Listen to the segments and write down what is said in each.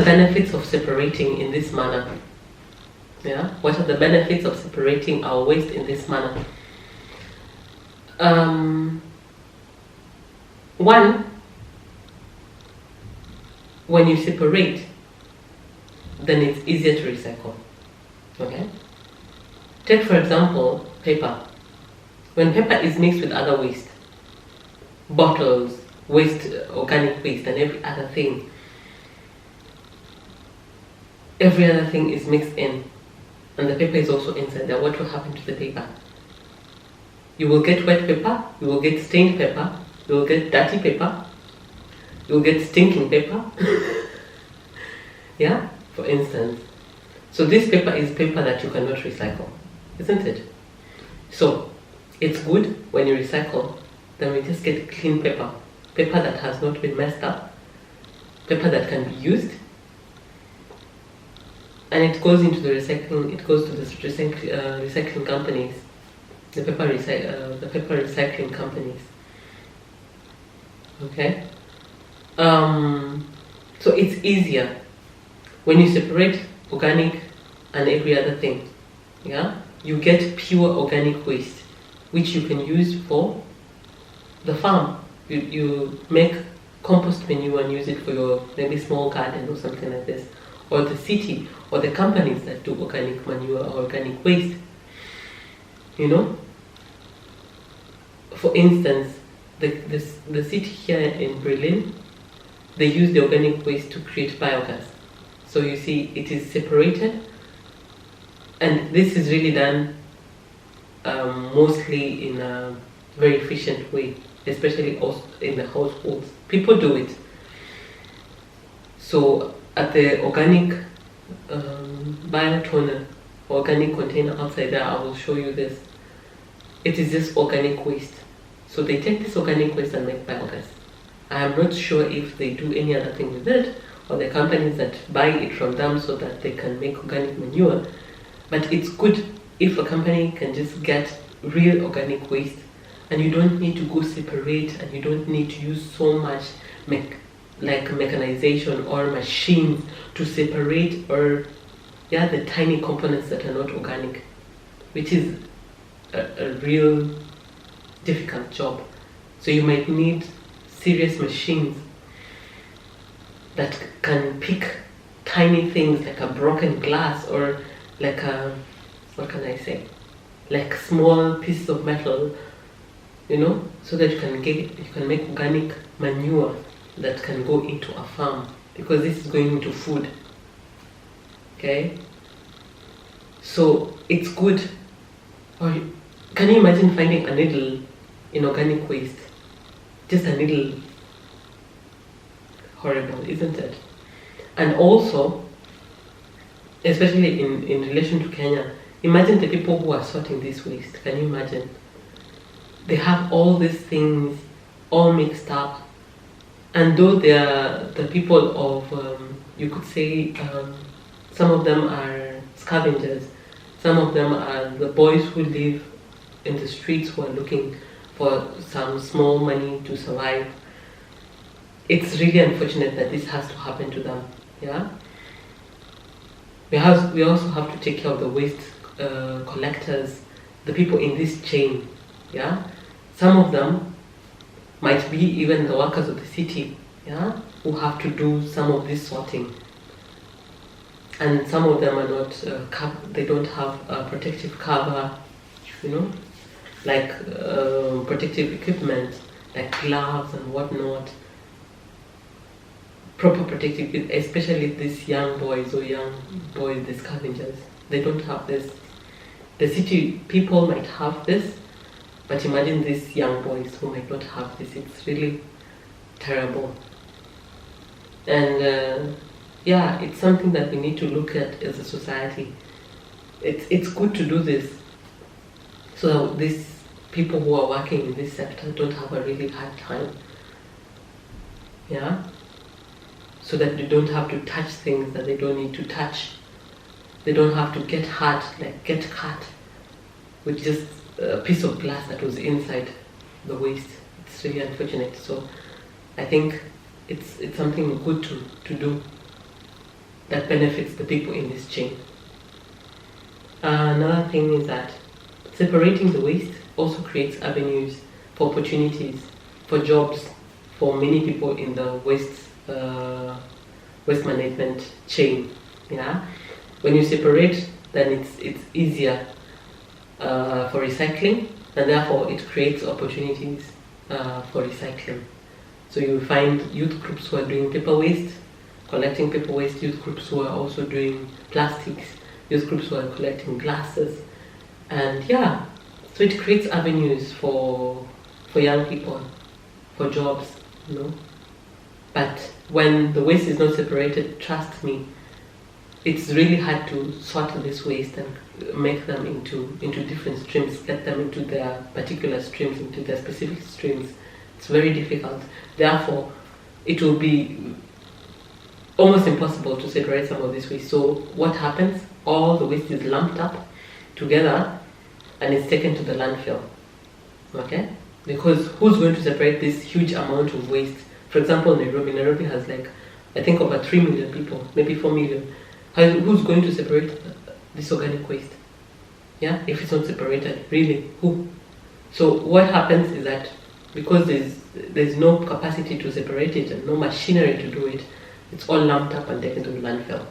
benefits of separating in this manner? Yeah, what are the benefits of separating our waste in this manner? One, when you separate, then it's easier to recycle. Okay? Take for example, paper. When paper is mixed with other waste, bottles, waste, organic waste, and every other thing is mixed in, and the paper is also inside there, what will happen to the paper? You will get wet paper, you will get stained paper, you will get dirty paper, you will get stinking paper. Yeah, for instance. So this paper is paper that you cannot recycle, isn't it? So it's good when you recycle, then we just get clean paper, paper that has not been messed up, paper that can be used, and it goes into the recycling. It goes to the recycling companies, the paper recycling companies. Okay. So it's easier when you separate organic and every other thing. Yeah, you get pure organic waste, which you can use for the farm. You make compost manure and use it for your maybe small garden or something like this, or the city or the companies that do organic manure or organic waste. You know, for instance, the city here in Berlin, they use the organic waste to create biogas. So you see, it is separated, and this is really done mostly in a very efficient way, especially also in the households. People do it. So at the organic biotoner, organic container outside there, I will show you this. It is just organic waste. So they take this organic waste and make biogas. I am not sure if they do any other thing with it, or the companies that buy it from them so that they can make organic manure. But it's good if a company can just get real organic waste, and you don't need to go separate, and you don't need to use so much mechanization or machines to separate, or the tiny components that are not organic, which is a real difficult job. So you might need serious machines that can pick tiny things like a broken glass, or like a, what can I say, like small pieces of metal, you know, so that you can make organic manure that can go into a farm, because this is going into food. Okay, so it's good. Or can you imagine finding a needle in organic waste? Just a needle. Horrible, isn't it? And also, especially in relation to Kenya, imagine the people who are sorting this waste. Can you imagine? They have all these things all mixed up, and though they are the people of, you could say, some of them are scavengers, some of them are the boys who live in the streets who are looking for some small money to survive. It's really unfortunate that this has to happen to them. Yeah. We also have to take care of the waste collectors, the people in this chain. Yeah. Some of them might be even the workers of the city. Yeah, who have to do some of this sorting. And some of them are not. They don't have a protective cover. You know, like protective equipment, like gloves and whatnot. Proper protective, especially these young boys, the scavengers. They don't have this. The city people might have this, but imagine these young boys who might not have this. It's really terrible. And it's something that we need to look at as a society. It's good to do this, so that these people who are working in this sector don't have a really hard time. Yeah. So that they don't have to touch things that they don't need to touch. They don't have to get hurt, like get cut with just a piece of glass that was inside the waste. It's really unfortunate. So I think it's something good to do. that benefits the people in this chain. Another thing is that separating the waste also creates avenues for opportunities, for jobs, for many people in the waste management chain. Yeah, when you separate, then it's easier for recycling, and therefore it creates opportunities for recycling. So you find youth groups who are doing paper waste, collecting paper waste, youth groups who are also doing plastics, youth groups who are collecting glasses, and yeah, so it creates avenues for young people, for jobs, you know. But when the waste is not separated, trust me, it's really hard to sort this waste and make them into different streams, get them into their particular streams, into their specific streams. It's very difficult. Therefore, it will be almost impossible to separate some of this waste. So what happens? All the waste is lumped up together and it's taken to the landfill. Okay? Because who's going to separate this huge amount of waste? For example, Nairobi has like, I think over 3 million people, maybe 4 million. Who's going to separate this organic waste? Yeah, if it's not separated, really, who? So what happens is that because there's no capacity to separate it and no machinery to do it, it's all lumped up and taken to the landfill.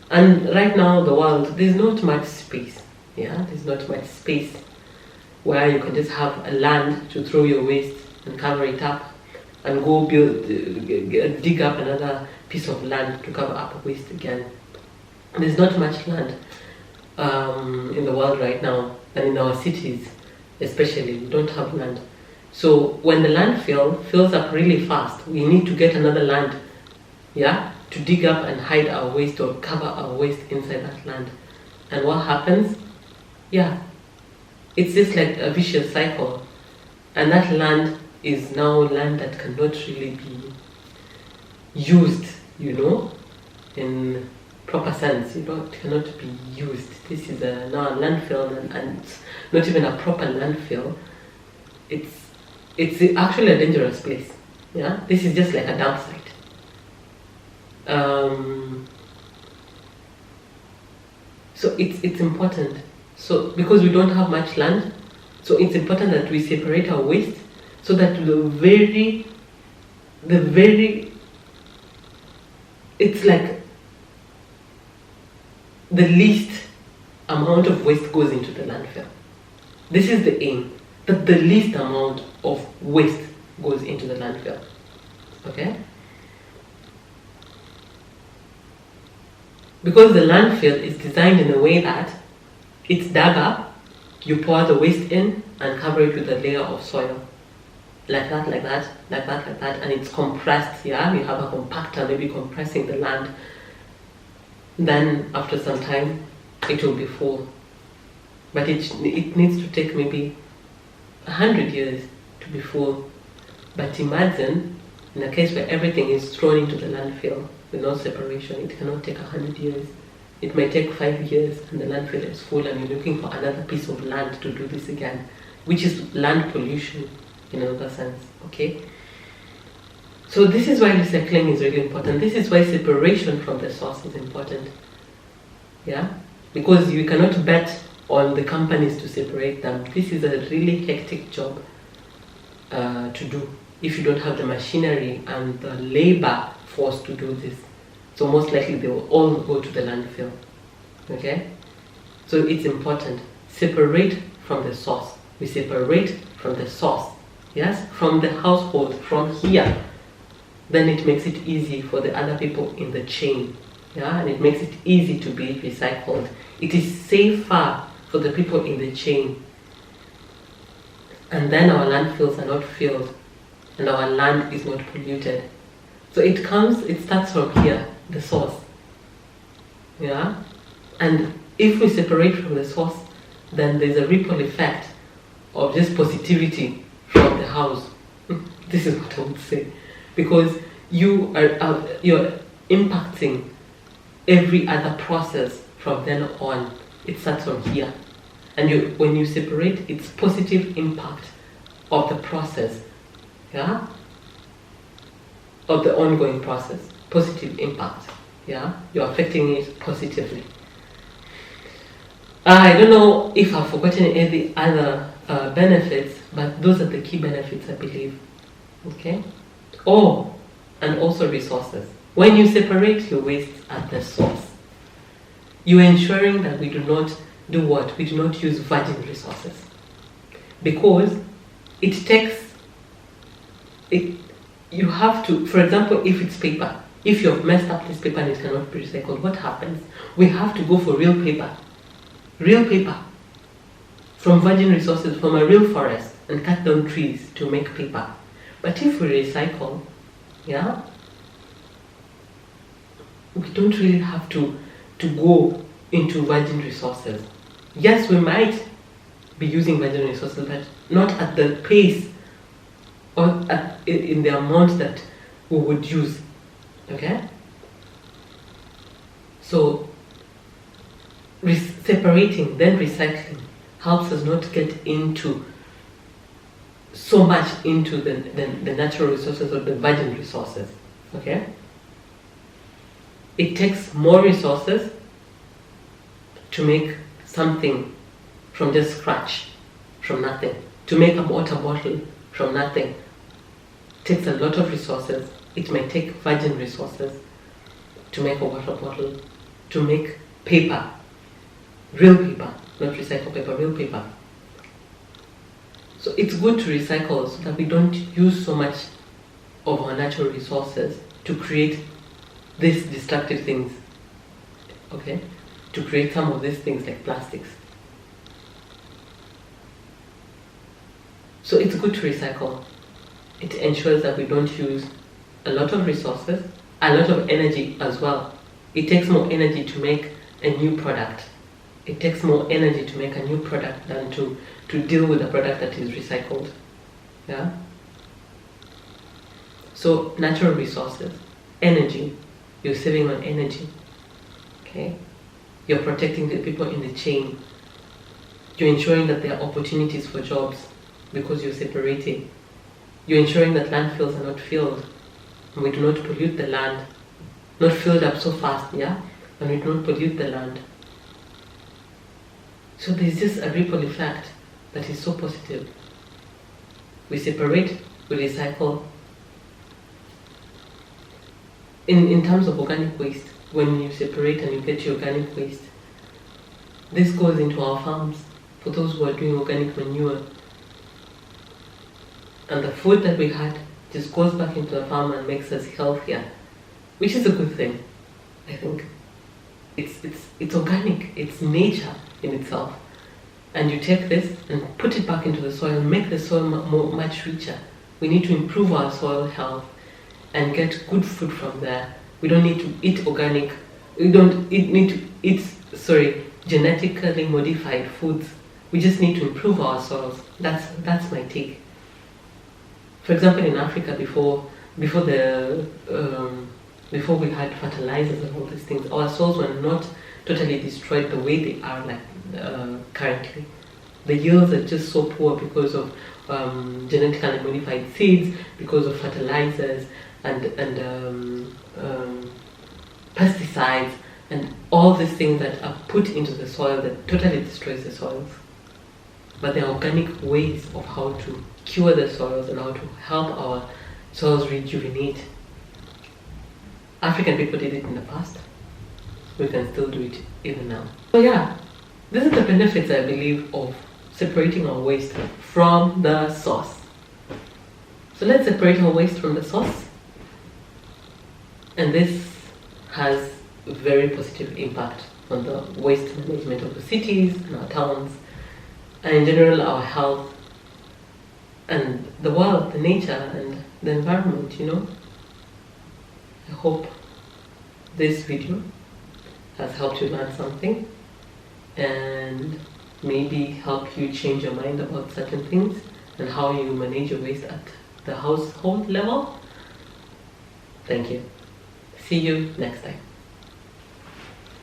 And right now, the world, there's not much space. Yeah, there's not much space where you can just have a land to throw your waste and cover it up and go dig up another piece of land to cover up waste again. There's not much land in the world right now, and in our cities especially, we don't have land. So when the landfill fills up really fast, we need to get another land, yeah, to dig up and hide our waste or cover our waste inside that land. And what happens? Yeah, it's just like a vicious cycle. And that land is now land that cannot really be used, you know, in proper sense. You know, it cannot be used. This is now a landfill, and it's not even a proper landfill. It's actually a dangerous place. Yeah, this is just like a dump site. So it's important. So because we don't have much land, so it's important that we separate our waste so that the very it's like the least amount of waste goes into the landfill. This is the aim, that the least amount of waste goes into the landfill. Okay? Because the landfill is designed in a way that it's dug up, you pour the waste in and cover it with a layer of soil. Like that, like that, like that, like that, and it's compressed, yeah? You have a compactor maybe compressing the land. Then after some time, it will be full. But it needs to take maybe 100 years to be full. But imagine, in a case where everything is thrown into the landfill with no separation, it cannot take 100 years. It may take 5 years and the landfill is full and you're looking for another piece of land to do this again, which is land pollution in another sense, okay? So this is why recycling is really important. This is why separation from the source is important, yeah? Because you cannot bet on the companies to separate them. This is a really hectic job to do if you don't have the machinery and the labor force to do this. So most likely they will all go to the landfill, okay? So it's important. Separate from the source. We separate from the source, yes? From the household, from here. Then it makes it easy for the other people in the chain, yeah? And it makes it easy to be recycled. It is safer for the people in the chain. And then our landfills are not filled and our land is not polluted. So it starts from here, the source, yeah? And if we separate from the source, then there's a ripple effect of just positivity from the house. This is what I would say. Because you're impacting every other process from then on. It starts from here. And when you separate, it's positive impact of the process, yeah? Of the ongoing process. Positive impact. Yeah, you're affecting it positively. I don't know if I've forgotten any other benefits, but those are the key benefits, I believe. Okay? Oh, and also resources. When you separate your waste at the source, you're ensuring that we do not do what? We do not use virgin resources. Because it takes, you have to, for example, if it's paper, if you've messed up this paper and it cannot be recycled, what happens? We have to go for real paper from virgin resources, from a real forest, and cut down trees to make paper. But if we recycle, yeah, we don't really have to go into virgin resources. Yes, we might be using virgin resources, but not at the pace or in the amount that we would use. Okay? So separating, then recycling helps us not get into so much into the natural resources or the virgin resources. Okay? It takes more resources to make something from just scratch, from nothing. To make a water bottle from nothing. It takes a lot of resources. It may take virgin resources to make a water bottle, to make paper, real paper, not recycled paper, real paper. So it's good to recycle so that we don't use so much of our natural resources to create these destructive things, okay? To create some of these things like plastics. So it's good to recycle. It ensures that we don't use a lot of resources, a lot of energy as well. It takes more energy to make a new product. It takes more energy to make a new product than to deal with a product that is recycled. Yeah? So natural resources, energy, you're saving on energy. Okay? You're protecting the people in the chain. You're ensuring that there are opportunities for jobs because you're separating. You're ensuring that landfills are not filled and we do not pollute the land. Not filled up so fast, yeah? And we do not pollute the land. So there's just a ripple effect that is so positive. We separate, we recycle. In terms of organic waste, when you separate and you get your organic waste, this goes into our farms for those who are doing organic manure. And the food that we had just goes back into the farm and makes us healthier, which is a good thing, I think. It's organic, it's nature in itself. And you take this and put it back into the soil and make the soil much richer. We need to improve our soil health and get good food from there. We don't need to eat organic, we don't need to eat, genetically modified foods. We just need to improve our soils. That's my take. For example, in Africa, before we had fertilizers and all these things, our soils were not totally destroyed the way they are currently. The yields are just so poor because of genetically modified seeds, because of fertilizers and pesticides and all these things that are put into the soil that totally destroys the soils. But there are organic ways of how to cure the soils and how to help our soils rejuvenate. African people did it in the past. We can still do it even now. So yeah, these are the benefits, I believe, of separating our waste from the source. So let's separate our waste from the source. And this has a very positive impact on the waste management of the cities and our towns, and in general our health and the world, the nature and the environment, you know. I hope this video has helped you learn something and maybe help you change your mind about certain things and how you manage your waste at the household level. Thank you. See you next time.